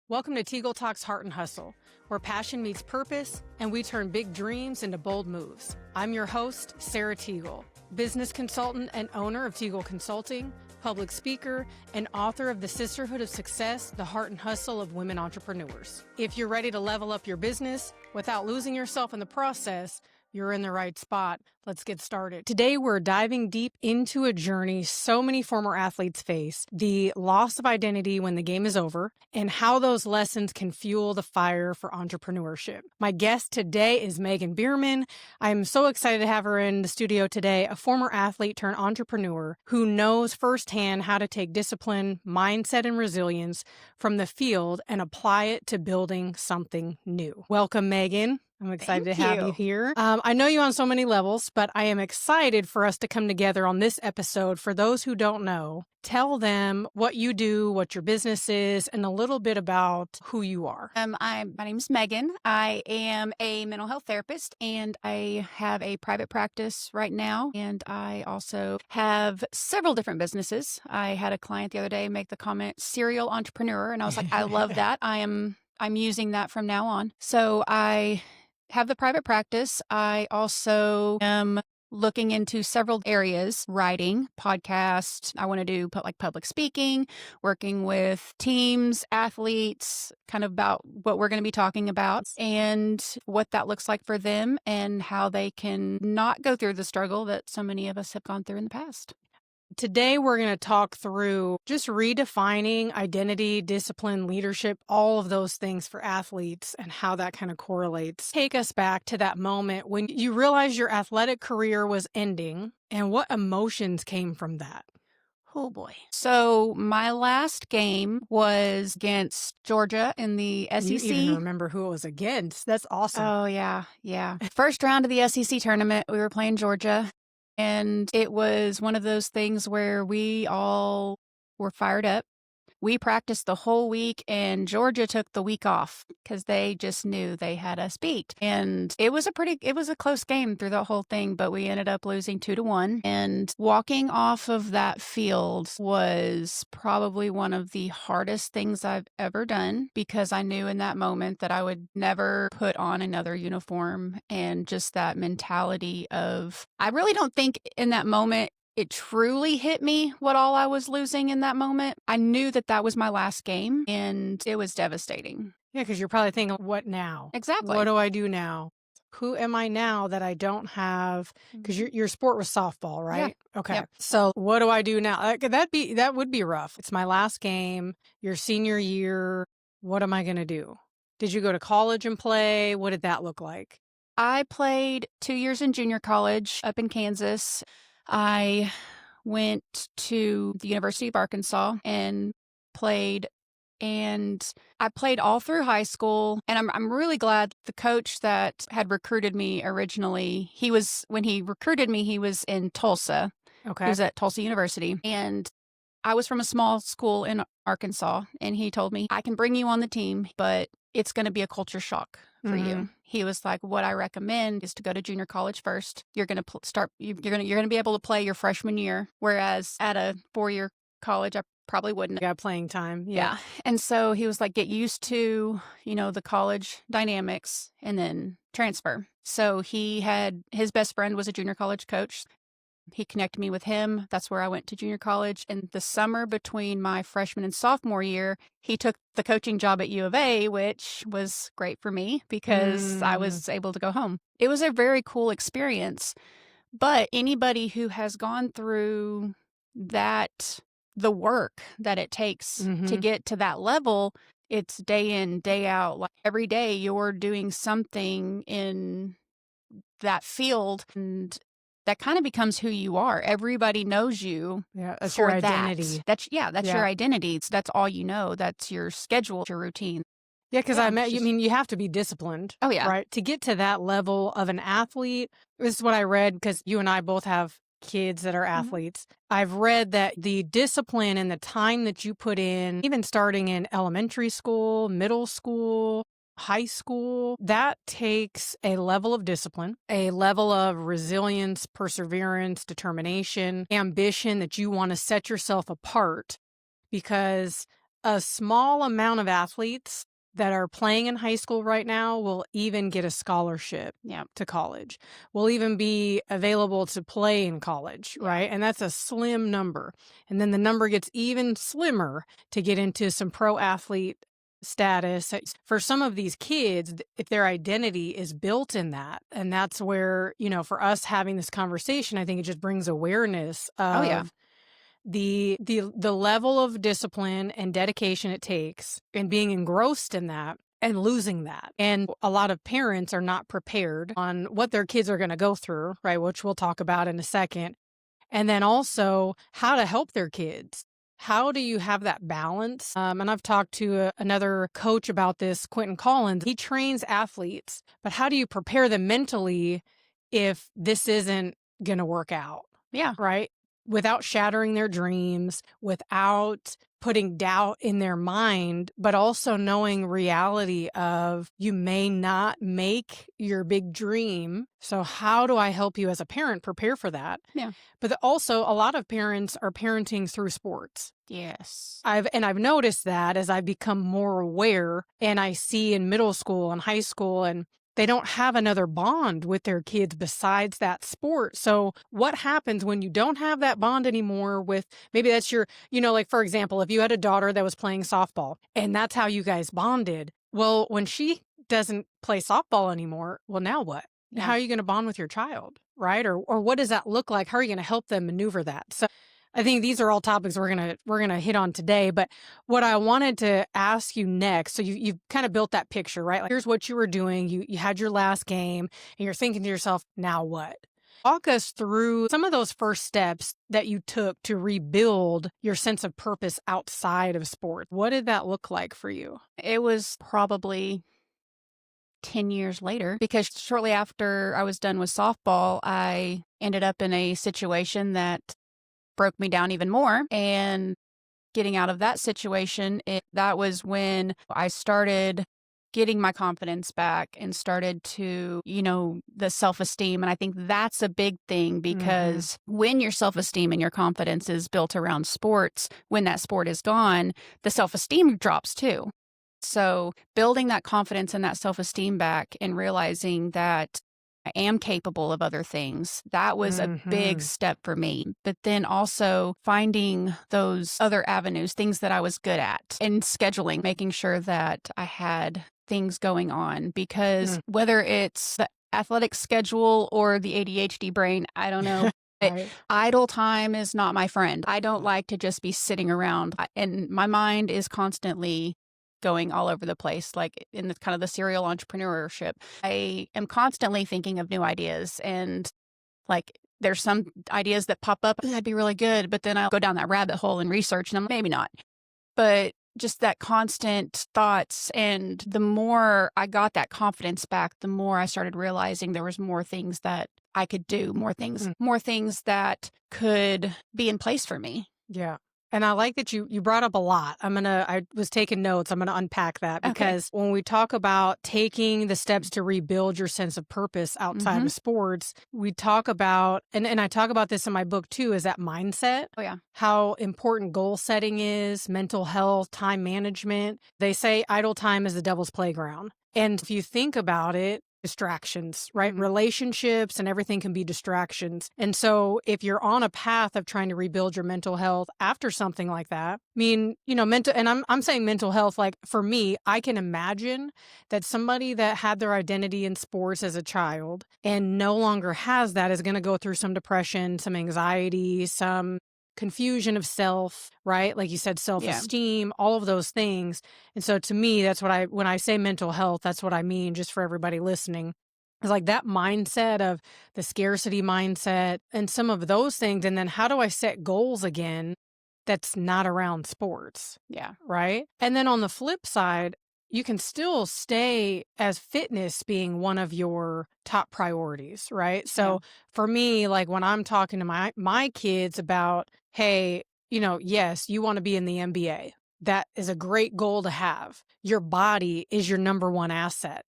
Welcome to TeagleTalks Heart and Hustle, where passion meets purpose and we turn big dreams into bold moves. I'm your host, Sarah Teagle, business consultant and owner of Teagle Consulting, public speaker, and author of The Sisterhood of Success, The Heart and Hustle of Women Entrepreneurs. If you're ready to level up your business without losing yourself in the process, you're in the right spot. Let's get started. Today, we're diving deep into a journey so many former athletes face, the loss of identity when the game is over, and how those lessons can fuel the fire for entrepreneurship. My guest today is Meagan Beerman. I'm so excited to have her in the studio today, a former athlete turned entrepreneur who knows firsthand how to take discipline, mindset, and resilience from the field and apply it to building something new. Welcome, Meagan. I'm excited to have you here. I know you on so many levels, but I am excited for us to come together on this episode. For those who don't know, tell them what you do, what your business is, and a little bit about who you are. My name is Meagan. I am a mental health therapist, and I have a private practice right now. And I also have several different businesses. I had a client the other day make the comment, serial entrepreneur, and I was like, I love that. I'm using that from now on. So I have the private practice. I also am looking into several areas, writing, podcast. I want to do public speaking, working with teams, athletes, kind of about what we're going to be talking about and what that looks like for them and how they can not go through the struggle that so many of us have gone through in the past. Today, we're going to talk through just redefining identity, discipline, leadership, all of those things for athletes and how that kind of correlates. Take us back to that moment when you realized your athletic career was ending and what emotions came from that. Oh boy. So my last game was against Georgia in the SEC. You even remember who it was against. That's awesome. Oh, yeah. First round of the SEC tournament, we were playing Georgia. And it was one of those things where we all were fired up. We practiced the whole week and Georgia took the week off because they just knew they had us beat. And it was a close game through the whole thing, but we ended up losing 2-1. And walking off of that field was probably one of the hardest things I've ever done because I knew in that moment that I would never put on another uniform, and just that mentality of, I really don't think in that moment it truly hit me what all I was losing in that moment. I knew that that was my last game, and it was devastating. Yeah, because you're probably thinking, what now? Exactly. What do I do now? Who am I now that I don't have? Because your sport was softball, right? Yeah. Okay. Yep. So what do I do now? That would be rough. It's my last game, your senior year. What am I going to do? Did you go to college and play? What did that look like? I played 2 years in junior college up in Kansas. I went to the University of Arkansas and played, and I played all through high school. And I'm really glad the coach that had recruited me originally, when he recruited me, he was in Tulsa. Okay. He was at Tulsa University. And I was from a small school in Arkansas, and he told me, I can bring you on the team, but it's going to be a culture shock for you. He was like, what I recommend is to go to junior college first. You're going to you're going to be able to play your freshman year. Whereas at a 4-year college, I probably wouldn't. Got playing time. Yeah. And so he was like, get used to, the college dynamics and then transfer. So his best friend was a junior college coach. He connected me with him. That's where I went to junior college. And the summer between my freshman and sophomore year, he took the coaching job at U of A, which was great for me because I was able to go home. It was a very cool experience. But anybody who has gone through that, the work that it takes to get to that level, it's day in, day out. Like every day you're doing something in that field, and that kind of becomes who you are. Everybody knows you. Yeah, that's for your identity. That's your identity. That's all you know. That's your schedule, your routine. Yeah, because you have to be disciplined. Oh, yeah. Right? To get to that level of an athlete, this is what I read, because you and I both have kids that are athletes. I've read that the discipline and the time that you put in, even starting in elementary school, middle school, high school, that takes a level of discipline, a level of resilience, perseverance, determination, ambition that you want to set yourself apart, because a small amount of athletes that are playing in high school right now will even get a scholarship to college, will even be available to play in college, right? And that's a slim number. And then the number gets even slimmer to get into some pro athlete status. For some of these kids, if their identity is built in that, and that's where, for us having this conversation, I think it just brings awareness of the level of discipline and dedication it takes and being engrossed in that and losing that. And a lot of parents are not prepared on what their kids are going to go through, right? Which we'll talk about in a second. And then also how to help their kids. How do you have that balance? And I've talked to another coach about this, Quentin Collins. He trains athletes, but how do you prepare them mentally if this isn't going to work out? Yeah. Right? Without shattering their dreams, without putting doubt in their mind, but also knowing reality of you may not make your big dream. So how do I help you as a parent prepare for that? Yeah. But also a lot of parents are parenting through sports. Yes. I've noticed that as I've become more aware, and I see in middle school and high school, and they don't have another bond with their kids besides that sport. So what happens when you don't have that bond anymore with, maybe that's your, like for example, if you had a daughter that was playing softball and that's how you guys bonded. Well, when she doesn't play softball anymore, well, now what? Yeah. How are you going to bond with your child, right? Or what does that look like? How are you going to help them maneuver that? So I think these are all topics we're gonna hit on today. But what I wanted to ask you next, so you've kind of built that picture, right? Like here's what you were doing. You had your last game, and you're thinking to yourself, now what? Walk us through some of those first steps that you took to rebuild your sense of purpose outside of sport. What did that look like for you? It was probably 10 years later, because shortly after I was done with softball, I ended up in a situation that broke me down even more. And getting out of that situation, that was when I started getting my confidence back and started to, the self-esteem. And I think that's a big thing, because when your self-esteem and your confidence is built around sports, when that sport is gone, the self-esteem drops too. So building that confidence and that self-esteem back and realizing that I am capable of other things, that was a big step for me. But then also finding those other avenues, things that I was good at, and scheduling, making sure that I had things going on, because whether it's the athletic schedule or the ADHD brain, I don't know. Right. Idle time is not my friend. I don't like to just be sitting around, and my mind is constantly going all over the place, like in the kind of the serial entrepreneurship. I am constantly thinking of new ideas, and like there's some ideas that pop up, that'd be really good, but then I'll go down that rabbit hole and research, and I'm maybe not. But just that constant thoughts, and the more I got that confidence back, the more I started realizing there was more things that I could do, more things that could be in place for me. Yeah. And I like that you brought up a lot. I was taking notes. I'm going to unpack that, because when we talk about taking the steps to rebuild your sense of purpose outside of sports, we talk about, and I talk about this in my book too, is that mindset. Oh yeah. How important goal setting is, mental health, time management. They say idle time is the devil's playground. And if you think about it, distractions, right? Relationships and everything can be distractions. And so if you're on a path of trying to rebuild your mental health after something like that, I mean, mental, and I'm saying mental health, like for me, I can imagine that somebody that had their identity in sports as a child and no longer has that is going to go through some depression, some anxiety, some confusion of self, right? Like you said, self-esteem, all of those things. And so to me, that's what when I say mental health, that's what I mean, just for everybody listening. It's like that mindset of the scarcity mindset and some of those things. And then how do I set goals again that's not around sports? Yeah. Right. And then on the flip side, you can still stay as fitness being one of your top priorities, right? So for me, like when I'm talking to my kids about, hey, yes, you want to be in the NBA. That is a great goal to have. Your body is your number one asset.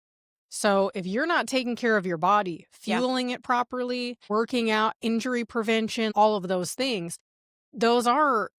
So if you're not taking care of your body, fueling it properly, working out, injury prevention, all of those things, those are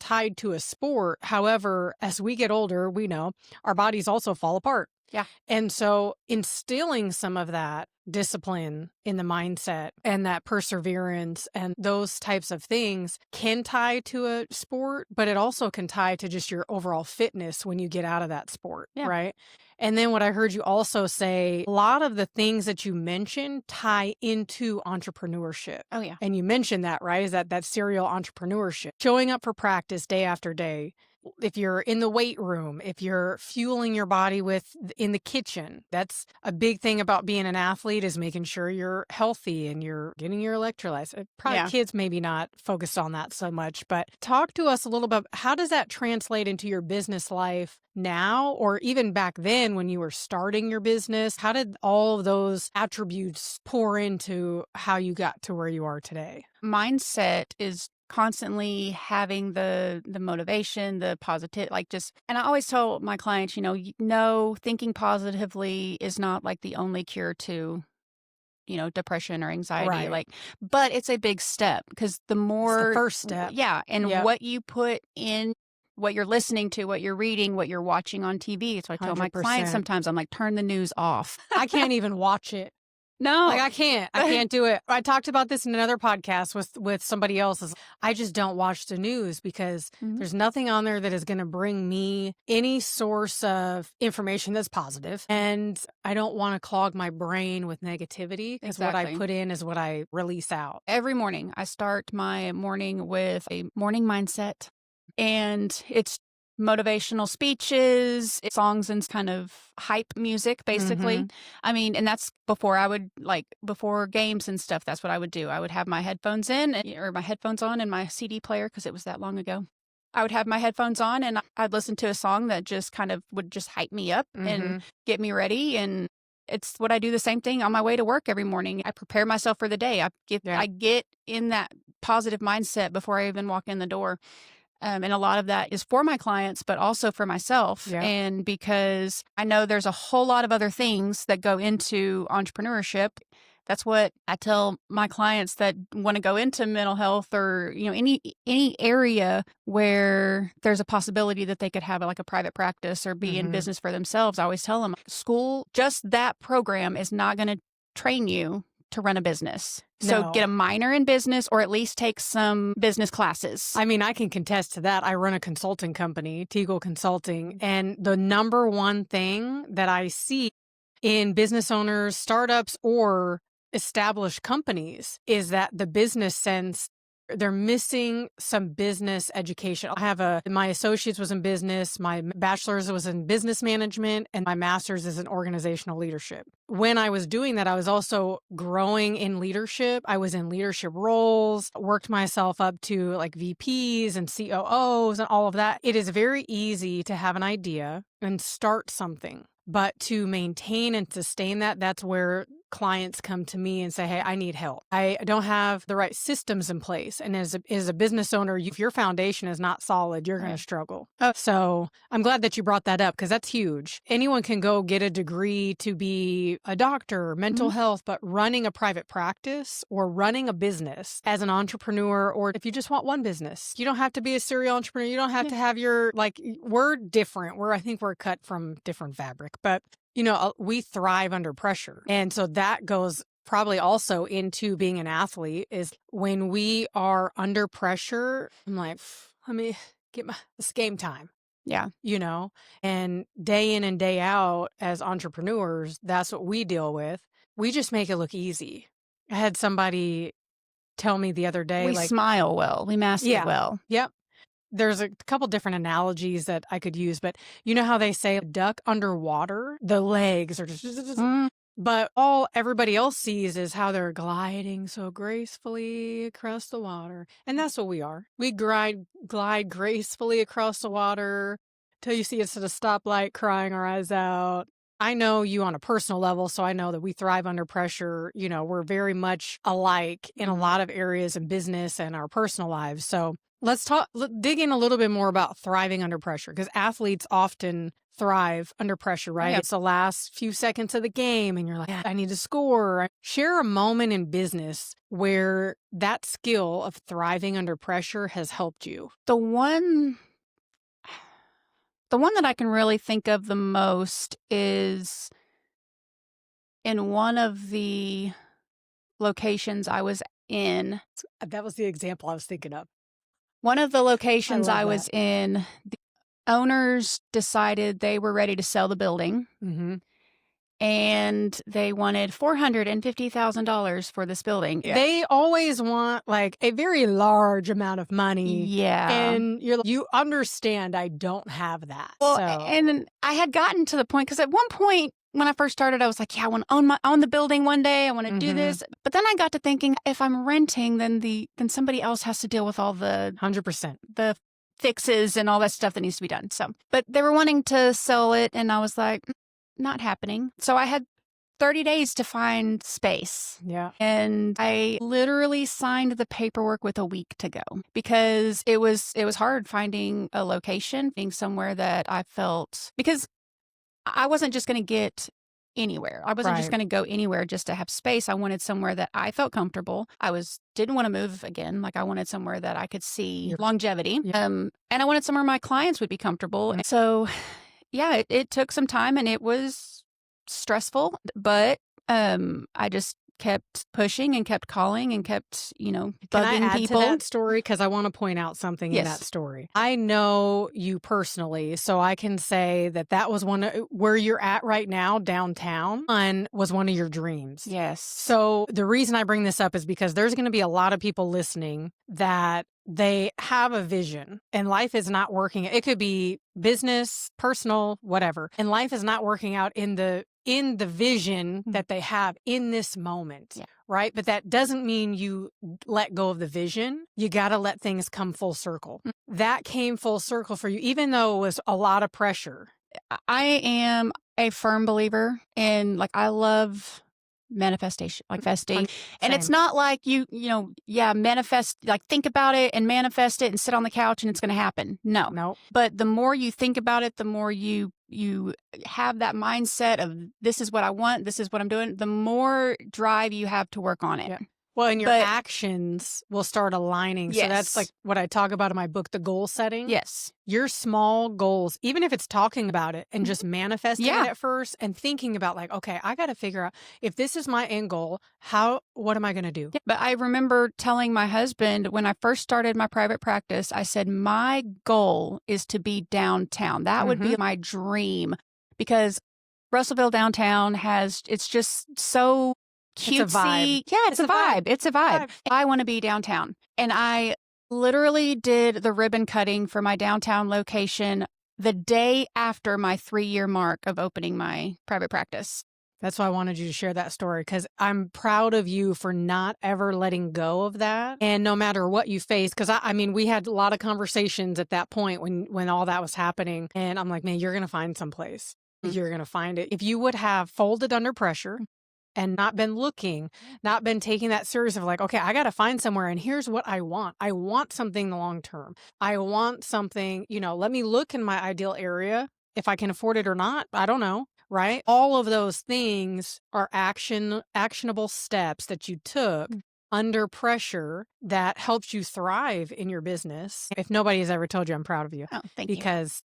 tied to a sport. However, as we get older, we know our bodies also fall apart. Yeah. And so instilling some of that discipline in the mindset and that perseverance and those types of things can tie to a sport, but it also can tie to just your overall fitness when you get out of that sport, Yeah. right? And then what I heard you also say, a lot of the things that you mentioned tie into entrepreneurship. Oh, yeah. And you mentioned that, right? Is that serial entrepreneurship, showing up for practice day after day. If you're in the weight room, if you're fueling your body with in the kitchen, that's a big thing about being an athlete, is making sure you're healthy and you're getting your electrolytes. Probably Yeah. kids maybe not focused on that so much, but talk to us a little bit. How does that translate into your business life now, or even back then when you were starting your business? How did all of those attributes pour into how you got to where you are today? Mindset is constantly having the motivation, the positive, like just, and I always tell my clients, thinking positively is not like the only cure to, depression or anxiety, Right. but it's a big step, because the It's the more, first step. yeah. And Yep. what you put in, what you're listening to, what you're reading, what you're watching on TV. So I tell my clients 100%. sometimes, I'm like, turn the news off. I can't even watch it. No. Like I can't do it. I talked about this in another podcast with somebody else. I just don't watch the news because Mhm. there's nothing on there that is going to bring me any source of information that's positive. And I don't want to clog my brain with negativity, because what I Exactly. put in is what I release out. Every morning, I start my morning with a morning mindset, and it's motivational speeches, songs, and kind of hype music, basically. Mhm. I mean, and that's before before games and stuff. That's what I would do. I would have my headphones or my headphones on, and my CD player, because it was that long ago. I would have my headphones on, and I'd listen to a song that just kind of would just hype me up and Mhm. get me ready. And it's what I do the same thing on my way to work every morning. I prepare myself for the day. Yeah. I get in that positive mindset before I even walk in the door. And a lot of that is for my clients, but also for myself. Yeah. And because I know there's a whole lot of other things that go into entrepreneurship. That's what I tell my clients that want to go into mental health, or, any area where there's a possibility that they could have like a private practice or be in Mhm. business for themselves. I always tell them, school, just that program is not going to train you to run a business. So No. get a minor in business, or at least take some business classes. I mean, I can contest to that. I run a consulting company, Teagle Consulting, and the number one thing that I see in business owners, startups, or established companies is that the business sense, they're missing some business education. My associate's was in business, my bachelor's was in business management, and my master's is in organizational leadership. When I was doing that, I was also growing in leadership. I was in leadership roles, worked myself up to like VPs and COOs and all of that. It is very easy to have an idea and start something, but to maintain and sustain that, that's where clients come to me and say, hey, I need help. I don't have the right systems in place. And as a business owner, if your foundation is not solid, you're going to struggle. So I'm glad that you brought that up, because that's huge. Anyone can go get a degree to be a doctor, mental health, but running a private practice or running a business as an entrepreneur, or if you just want one business, you don't have to be a serial entrepreneur. You don't have to have we're different. I think we're cut from different fabric, but we thrive under pressure. And so that goes probably also into being an athlete, is when we are under pressure, I'm like, let me get it's game time. Yeah. And day in and day out as entrepreneurs, that's what we deal with. We just make it look easy. I had somebody tell me the other day, We smile well, we mask it well. Yep. There's a couple different analogies that I could use, but you know how they say duck underwater, the legs are just, but all everybody else sees is how they're gliding so gracefully across the water. And that's what we are. We glide gracefully across the water till you see us at a stoplight crying our eyes out. I know you on a personal level, so I know that we thrive under pressure. You know, we're very much alike in a lot of areas in business and our personal lives. So let's dig in a little bit more about thriving under pressure, because athletes often thrive under pressure, right? Yeah. It's the last few seconds of the game and you're like, I need to score. Share a moment in business where that skill of thriving under pressure has helped you. The one that I can really think of the most is in one of the locations I was in. That was the example I was thinking of. One of the locations love I was in, the owners decided they were ready to sell the building, and they wanted $450,000 for this building. They always want like a very large amount of money. Yeah. And you understand I don't have that. Well, so. and I had gotten to the point, because at one point when I first started, I was like, yeah, I want to own the building one day. I want to do this. But then I got to thinking, if I'm renting, then somebody else has to deal with all the 100%. the fixes and all that stuff that needs to be done. So, but they were wanting to sell it, and I was like, not happening. So I had 30 days to find space. Yeah. And I literally signed the paperwork with a week to go, because it was hard finding a location, being somewhere that I felt, because I wasn't just going to get anywhere. I wasn't just going to go anywhere just to have space. I wanted somewhere that I felt comfortable. Didn't want to move again. Like, I wanted somewhere that I could see longevity. Yeah. And I wanted somewhere my clients would be comfortable. So yeah, it took some time, and it was stressful, but I just kept pushing and kept calling and kept, bugging Can I add people. to that story? Because I want to point out something in that story. I know you personally, so I can say that was where you're at right now, downtown, and was one of your dreams. Yes. So the reason I bring this up is because there's going to be a lot of people listening that they have a vision and life is not working. It could be business, personal, whatever. And life is not working out in the vision that they have in this moment, right? But that doesn't mean you let go of the vision. You got to let things come full circle. That came full circle for you, even though it was a lot of pressure. I am a firm believer in, I love manifestation, manifesting. And it's not like manifest, think about it and manifest it and sit on the couch and it's going to happen. No. But the more you think about it, the more you have that mindset of, this is what I want, this is what I'm doing, the more drive you have to work on it. Yeah. Well, and your actions will start aligning. Yes. So that's like what I talk about in my book, the goal setting. Yes. Your small goals, even if it's talking about it and just manifesting it at first and thinking about okay, I got to figure out, if this is my end goal, what am I going to do? Yeah. But I remember telling my husband when I first started my private practice, I said, my goal is to be downtown. That would be my dream, because Russellville downtown it's just so cutesy. It's a vibe. Yeah, it's a vibe. It's a vibe. I want to be downtown. And I literally did the ribbon cutting for my downtown location the day after my 3-year mark of opening my private practice. That's why I wanted you to share that story, because I'm proud of you for not ever letting go of that. And no matter what you face, because we had a lot of conversations at that point when all that was happening. And I'm like, man, you're going to find someplace. You're going to find it. If you would have folded under pressure and not been looking, not been taking that serious of okay, I got to find somewhere, and here's what I want. I want something long term. I want something, let me look in my ideal area if I can afford it or not. I don't know, right? All of those things are actionable steps that you took under pressure that helps you thrive in your business. If nobody has ever told you, I'm proud of you. Oh, thank you. Because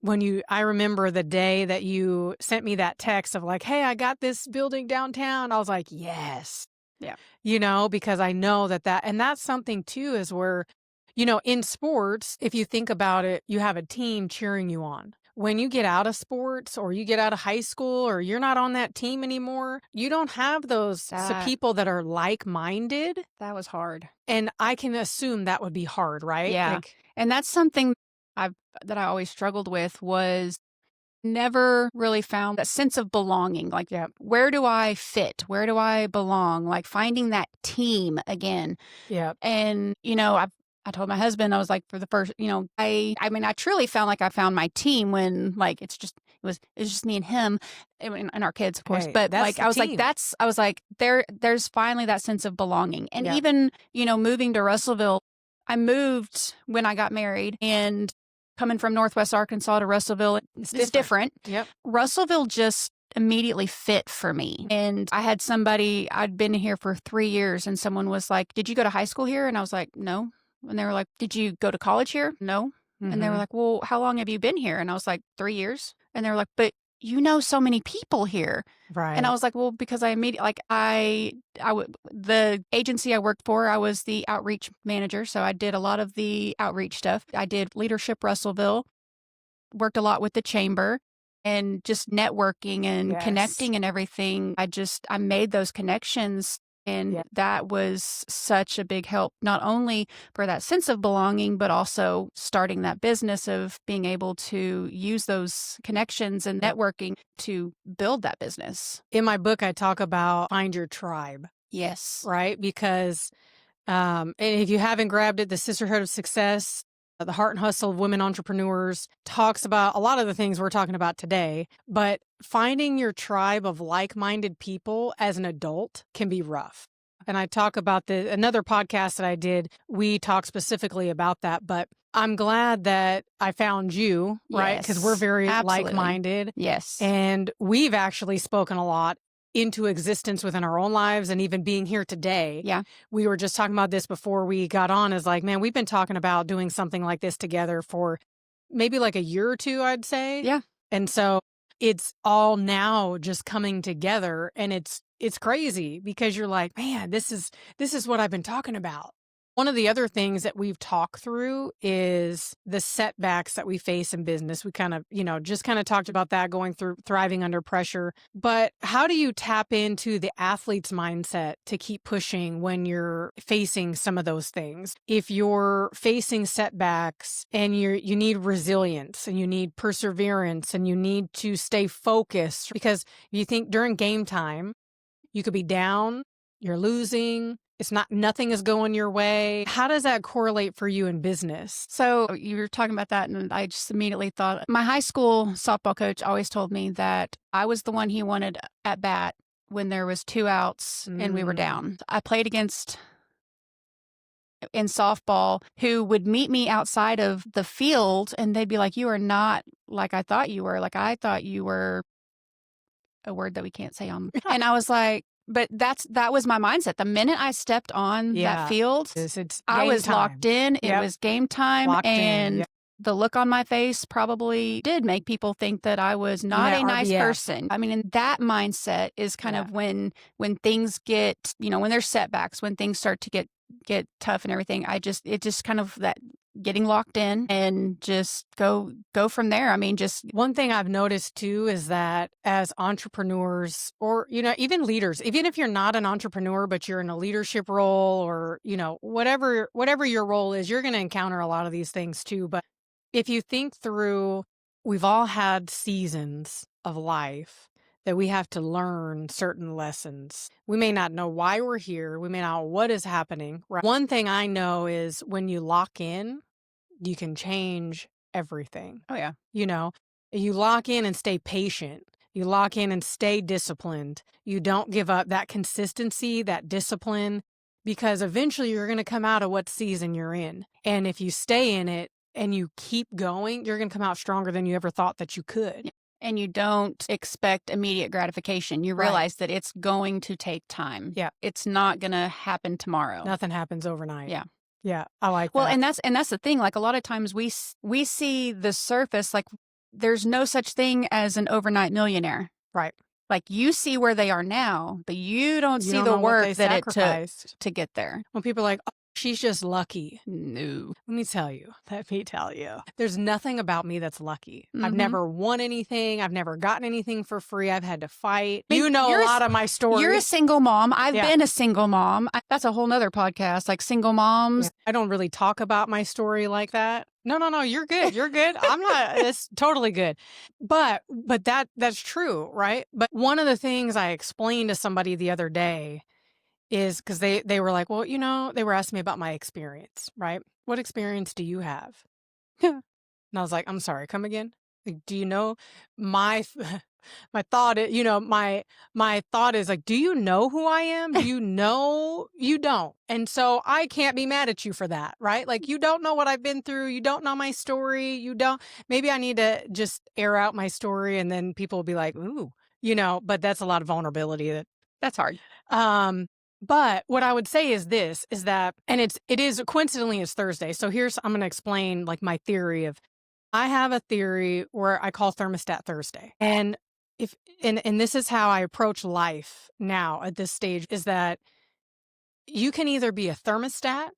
I remember the day that you sent me that text of hey, I got this building downtown. I was like, yes. Yeah. Because I know and that's something too, is where, in sports, if you think about it, you have a team cheering you on. When you get out of sports or you get out of high school or you're not on that team anymore, you don't have those people that are like-minded. That was hard. And I can assume that would be hard, right? Yeah. And that's something that I always struggled with, was never really found that sense of belonging. Where do I fit? Where do I belong? Finding that team again. Yeah. And, I told my husband, I was like, for the first, I truly found like I found my team when it's just, It was just me and him and our kids, of course. Hey, But that's like, the I was like, team. there's finally that sense of belonging. And Yeah. even, moving to Russellville, I moved when I got married, and coming from Northwest Arkansas to Russellville, it's different. Yep. Russellville just immediately fit for me. And I had somebody, I'd been here for 3 years, and someone was like, "Did you go to high school here?" And I was like, "No." And they were like, "Did you go to college here?" "No." And they were like, "Well, how long have you been here?" And I was like, 3 years. And they were like, "But you know so many people here." Right. And I was like, "Well, because I immediately, like, the agency I worked for, I was the outreach manager. So I did a lot of the outreach stuff. I did Leadership Russellville, worked a lot with the chamber, and just networking and Yes. connecting and everything. I made those connections. And Yeah. that was such a big help, not only for that sense of belonging, but also starting that business of being able to use those connections and networking to build that business. In my book, I talk about find your tribe, Yes. right? Because and if you haven't grabbed it, the Sisterhood of Success, the Heart and Hustle of Women Entrepreneurs talks about a lot of the things we're talking about today. But finding your tribe of like-minded people as an adult can be rough. And I talk about another podcast that I did. We talk specifically about that. But I'm glad that I found you, right? Because we're Yes, very absolutely. like-minded. Yes. And we've actually spoken a lot into existence within our own lives, and even being here today. Yeah. We were just talking about this before we got on, is like, man, we've been talking about doing something like this together for maybe like a year or two, I'd say. Yeah. And so it's all now just coming together, and it's crazy because you're like, man, this is what I've been talking about. One of the other things that we've talked through is the setbacks that we face in business. We kind of, just kind of talked about that, going through thriving under pressure. But how do you tap into the athlete's mindset to keep pushing when you're facing some of those things? If you're facing setbacks and you need resilience and you need perseverance and you need to stay focused, because you think during game time, you could be down, you're losing, nothing is going your way. How does that correlate for you in business? So you were talking about that, and I just immediately thought, my high school softball coach always told me that I was the one he wanted at bat when there was 2 outs and we were down. I played against, in softball, who would meet me outside of the field, and they'd be like, "You are not like I thought you were. Like, I thought you were," a word that we can't say on. And I was like, but that was my mindset. The minute I stepped on that field, It's I game was time. locked in. It was game time. Locked in, And yep. the look on my face probably did make people think that I was not Yeah, a nice RBF. person. I mean, and that mindset is kind of when things get, when there's setbacks, when things start to get tough and everything, it just kind of that getting locked in and just go from there. I mean, just one thing I've noticed too is that as entrepreneurs, or even leaders, even if you're not an entrepreneur but you're in a leadership role, or whatever your role is, you're going to encounter a lot of these things too. But if you think through, we've all had seasons of life that we have to learn certain lessons. We may not know why we're here. We may not know what is happening. Right? One thing I know is when you lock in, you can change everything. Oh, yeah. You lock in and stay patient. You lock in and stay disciplined. You don't give up that consistency, that discipline, because eventually you're going to come out of what season you're in. And if you stay in it and you keep going, you're going to come out stronger than you ever thought that you could. And you don't expect immediate gratification. You realize that it's going to take time. Yeah. It's not going to happen tomorrow. Nothing happens overnight. Yeah. Yeah, I like that. Well, and that's the thing. Like, a lot of times we see the surface. Like, there's no such thing as an overnight millionaire. Right. Like, you see where they are now, but you don't see the work that it took to get there. When people are like, "Oh, she's just lucky." No. Let me tell you. There's nothing about me that's lucky. I've never won anything. I've never gotten anything for free. I've had to fight. I mean, A lot of my stories. You're a single mom. I've been a single mom. That's a whole nother podcast, like single moms. Yeah. I don't really talk about my story like that. No, you're good. You're good. I'm not, it's totally good. But that's true, right? But one of the things I explained to somebody the other day is, because they were like, well, they were asking me about my experience, right? What experience do you have? And I was like, I'm sorry, come again? Like, do you know my my thought is, my thought is like, do you know who I am? Do you know? You don't. And so I can't be mad at you for that, right? Like, you don't know what I've been through. You don't know my story. You don't. Maybe I need to just air out my story and then people will be like, ooh, but that's a lot of vulnerability That's hard. um, but what I would say is this, is that, and it is coincidentally it's Thursday. So I'm going to explain like my theory of, I have a theory where I call thermostat Thursday. And and this is how I approach life now at this stage, is that you can either be a thermostat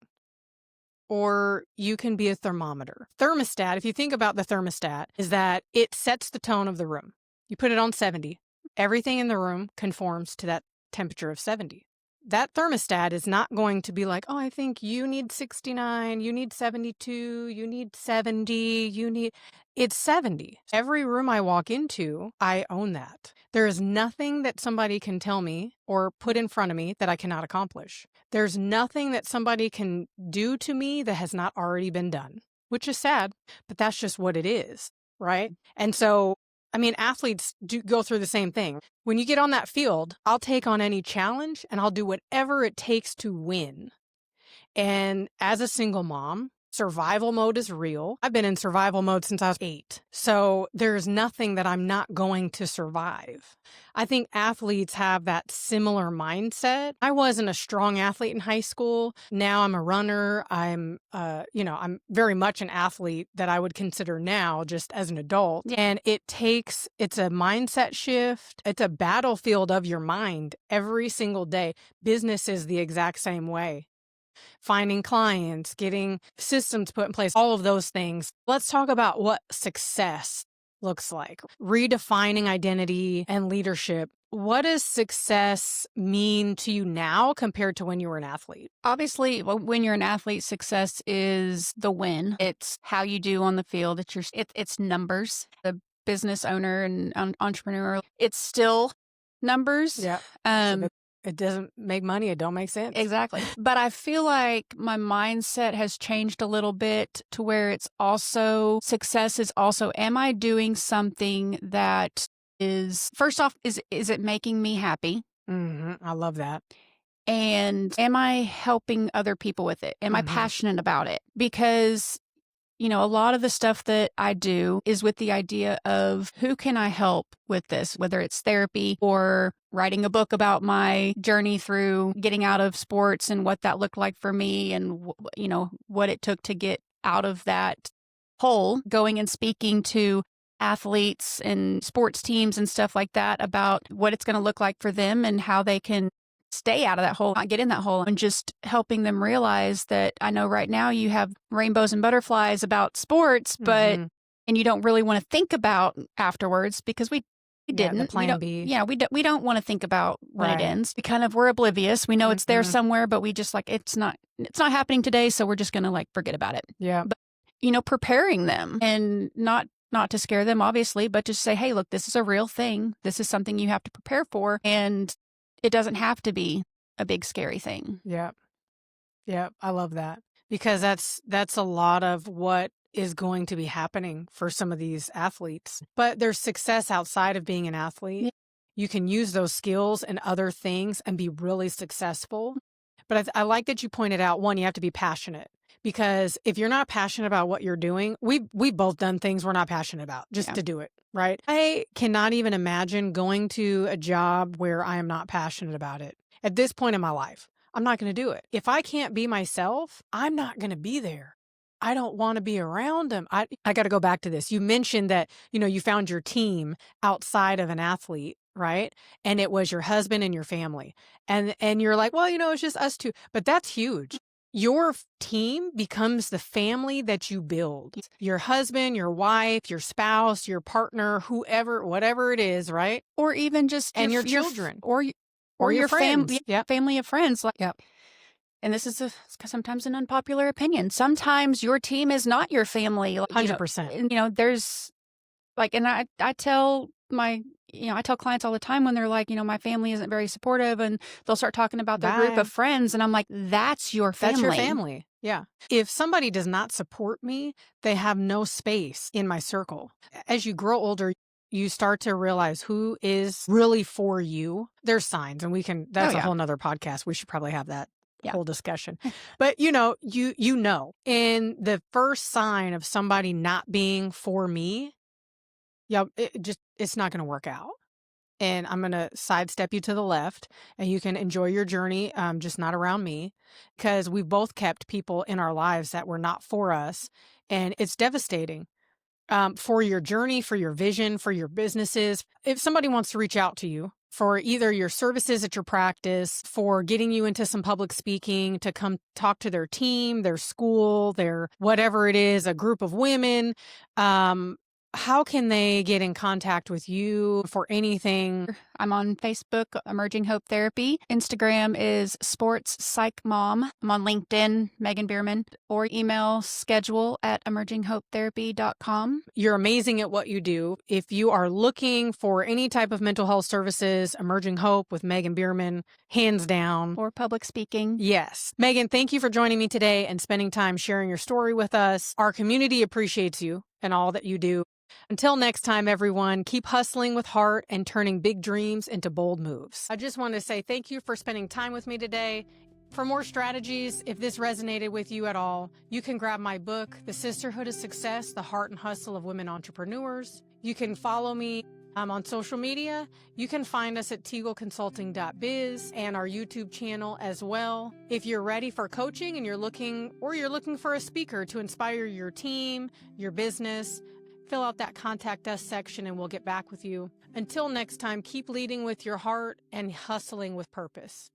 or you can be a thermometer. Thermostat, if you think about the thermostat, is that it sets the tone of the room. You put it on 70. Everything in the room conforms to that temperature of 70. That thermostat is not going to be like, oh, I think you need 69, you need 72, you need 70, it's 70. Every room I walk into, I own that. There is nothing that somebody can tell me or put in front of me that I cannot accomplish. There's nothing that somebody can do to me that has not already been done, which is sad, but that's just what it is, right? And so, I mean, athletes do go through the same thing. When you get on that field, I'll take on any challenge and I'll do whatever it takes to win. And as a single mom, survival mode is real. I've been in survival mode since I was 8. So there's nothing that I'm not going to survive. I think athletes have that similar mindset. I wasn't a strong athlete in high school. Now I'm a runner. I'm very much an athlete that I would consider now just as an adult. And it's a mindset shift. It's a battlefield of your mind every single day. Business is the exact same way. Finding clients, getting systems put in place, all of those things. Let's talk about what success looks like. Redefining identity and leadership. What does success mean to you now compared to when you were an athlete? Obviously, when you're an athlete, success is the win. It's how you do on the field. It's numbers. The business owner and entrepreneur, it's still numbers. Yeah. It doesn't make money. It don't make sense. Exactly. But I feel like my mindset has changed a little bit to where it's also, success is also, am I doing something that is, first off, is it making me happy? Mm-hmm. I love that. And am I helping other people with it? Am I passionate about it? Because a lot of the stuff that I do is with the idea of who can I help with this, whether it's therapy or writing a book about my journey through getting out of sports and what that looked like for me and, what it took to get out of that hole, going and speaking to athletes and sports teams and stuff like that about what it's going to look like for them and how they can stay out of that hole, not get in that hole, and just helping them realize that I know right now you have rainbows and butterflies about sports, but and you don't really want to think about afterwards because we didn't. The plan B. Yeah, we don't want to think about when it ends. We're oblivious. We know it's there somewhere, but we just it's not happening today, so we're just going to forget about it. Yeah. But preparing them and not to scare them, obviously, but just say, hey, look, this is a real thing. This is something you have to prepare for, and it doesn't have to be a big scary thing. Yeah. Yeah. I love that because that's a lot of what is going to be happening for some of these athletes. But there's success outside of being an athlete. Yeah. You can use those skills and other things and be really successful. But I like that you pointed out, one, you have to be passionate. Because if you're not passionate about what you're doing, we've both done things we're not passionate about just to do it, right? I cannot even imagine going to a job where I am not passionate about it. At this point in my life, I'm not going to do it. If I can't be myself, I'm not going to be there. I don't want to be around them. I got to go back to this. You mentioned that, you found your team outside of an athlete, right? And it was your husband and your family. And you're like, well, it's just us two. But that's huge. Your team becomes the family that you build. Your husband, your wife, your spouse, your partner, whoever, whatever it is, right? Or even just your children, or your friends. Family of friends. And this is sometimes an unpopular opinion. Sometimes your team is not your family. 100%. There's and I tell my I tell clients all the time when they're like, my family isn't very supportive, and they'll start talking about their group Bye. of friends. And I'm like, that's your family. That's your family. Yeah. If somebody does not support me, they have no space in my circle. As you grow older, you start to realize who is really for you. There's signs, and that's a whole nother podcast. We should probably have that whole discussion. But you know, and the first sign of somebody not being for me, it's not going to work out. And I'm going to sidestep you to the left, and you can enjoy your journey, just not around me, because we've both kept people in our lives that were not for us. And it's devastating for your journey, for your vision, for your businesses. If somebody wants to reach out to you for either your services at your practice, for getting you into some public speaking, to come talk to their team, their school, their whatever it is, a group of women, how can they get in contact with you for anything? I'm on Facebook, Emerging Hope Therapy. Instagram is Sports Psych Mom. I'm on LinkedIn, Meagan Beerman, or email schedule@emerginghopetherapy.com. You're amazing at what you do. If you are looking for any type of mental health services, Emerging Hope with Meagan Beerman, hands down. Or public speaking. Yes. Meagan, thank you for joining me today and spending time sharing your story with us. Our community appreciates you and all that you do. Until next time, everyone, keep hustling with heart and turning big dreams into bold moves. I just want to say thank you for spending time with me today. For more strategies, if this resonated with you at all, you can grab my book, The Sisterhood of Success, The Heart and Hustle of Women Entrepreneurs. You can follow me on social media. You can find us at TeagleConsulting.biz and our YouTube channel as well. If you're ready for coaching and you're looking for a speaker to inspire your team, your business, fill out that contact us section and we'll get back with you. Until next time, keep leading with your heart and hustling with purpose.